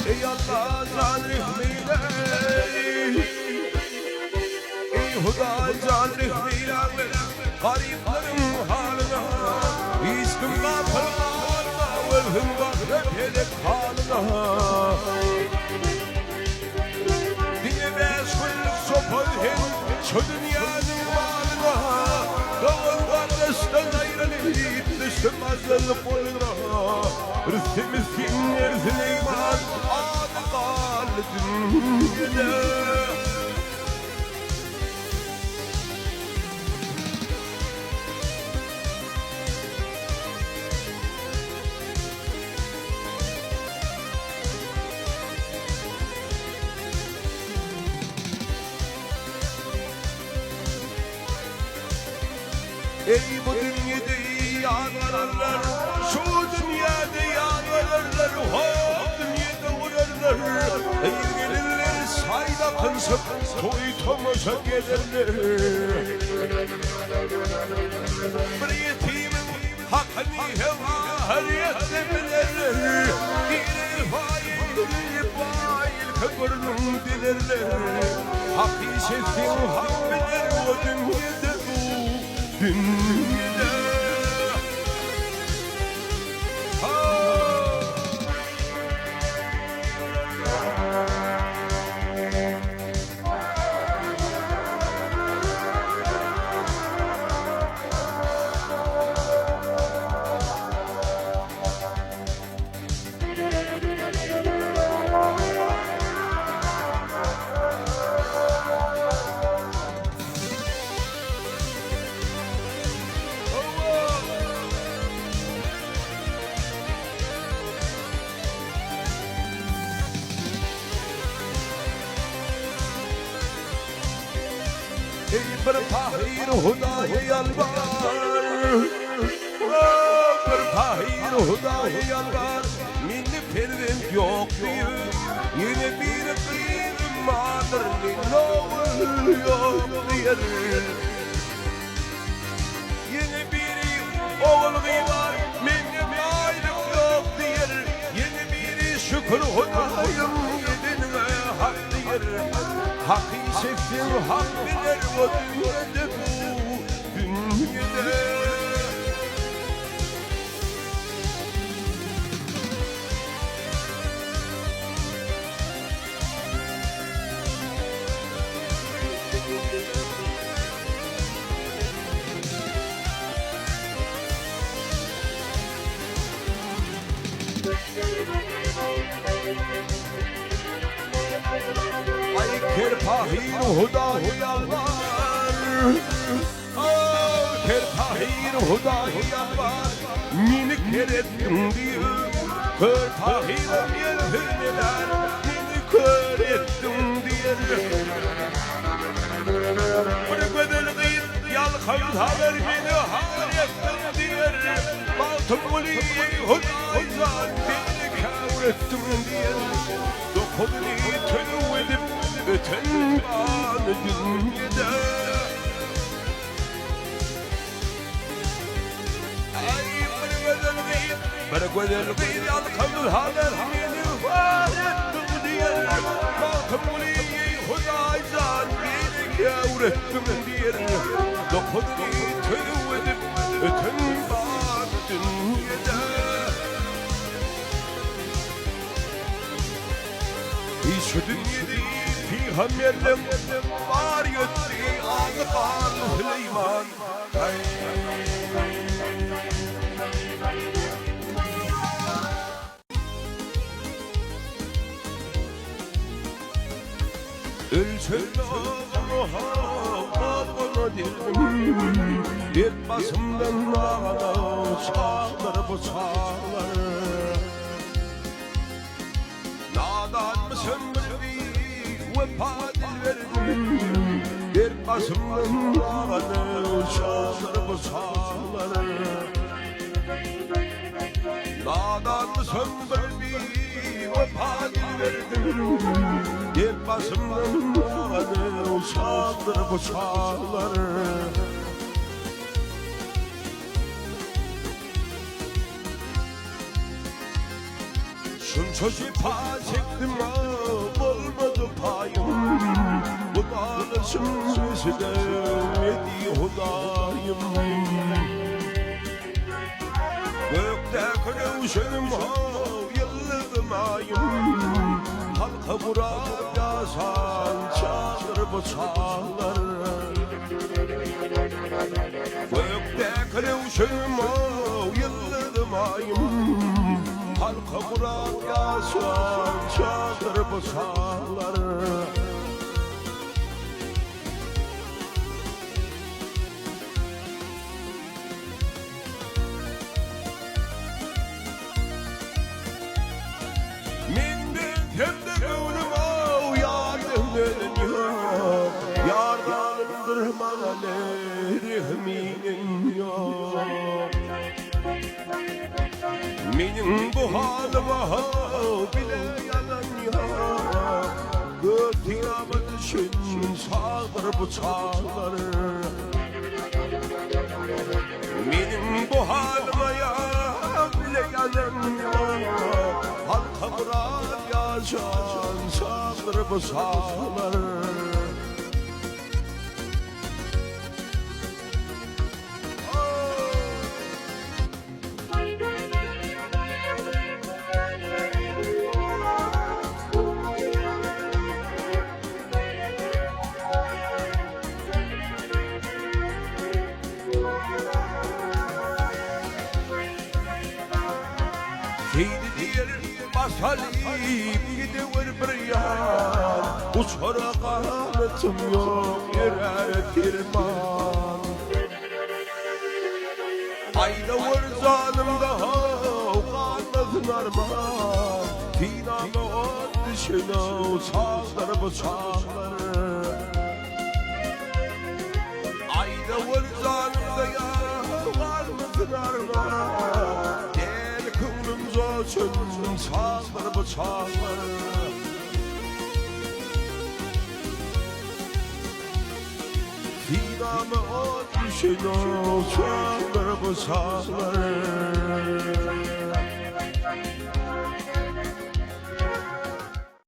ey Allah can rahmeyle, ey Huda can rahmeyle, gariplerin haline, İskim gafır alma, velhim gafret edek haline. Dine meşgul sopayın, şu dünyanın malına, doğal kardeşten ayrılıp düştüm azal boyuna. Rüstemizkin erzine iman, adı kaldı dünyada. Ey bu dünyada yağlarlar, şu dünyada yağlarlar, ha dünyada vurarlar. Ey gelirler sayda kınsıp, toy tomaşa gelirler. Bir yetimin hakkını heva hariyette bilirler. Bir fail köpürünün dilirler. Hakisetin hak bilir o dünyada bu. Dünyada ey bir tahir Huda'ya yalvar, bir tahir Huda'ya yalvar. Minni pervent yok diyor, yine bir kıymadır ne yok diyor. Yine bir oğul var, minni ayrık yok diyor. Yine bir şükür Huda'yım yedinme hak diyor. Hakkı sevdim, hak bilir o dünyada bu dünyada. Kerpahir Huda'ya yalvar, Kerpahir Huda'ya yalvar. Minik kerettim diyor, Kerpahir'im yelhirmeler. Minik kerettim diyor. Bunu bedelgir yalkayın haber beni harettim diyor. Baltım kuliyi Huda'yı beni kavrettim diyor. Dokununu tönü edip öten bana dünyada. Ay bana güzel yalkamın haber beni harettim diye. Baltım kuliyi Huda'yı beni kavrettim diye. Dokununu tönü edip öten bana dünyada. Şu dünyada peygamberlerim var götürü ağzı bağlı Süleyman. Ölçülme muhabbet bana dilim, et basımdan ağla çağlar bu çağlar. Nadan mısın bir vefa dil verdim, et basımdan ağla çağlar bu çağlar. Nadan mısın bir vefa dil verdim, et basımdan ağla çağlar bu çağlar. Şunçoşu pa çektim olmadı payım. Bu dağılışım mesele ne hudayım. Gökte kırılışım yıldızım ayım. Halka vurak yasan çağır bu çağlar. Gökte kırılışım yıldızım ayım. Halka vurak yasan çağır bu çağlar. Benim bu halıma bile yalan yok. Götüme düşün sağdır bu çağları. Benim bu halıma ya bile yalan yok. Halka bırak yaşan sağdır bu çağları. Basalip gidiyor bir yan. Uçara kanatım yok yere tirman. Ayda var zanımda kalmasın arman. Tinamı ot dışına sağlar bu çağları. Ayda var zanımda kalmasın arman. Gel kıvrımız olsun sağlar bu çağları. Tinamı ot dışına sağlar bu çağları.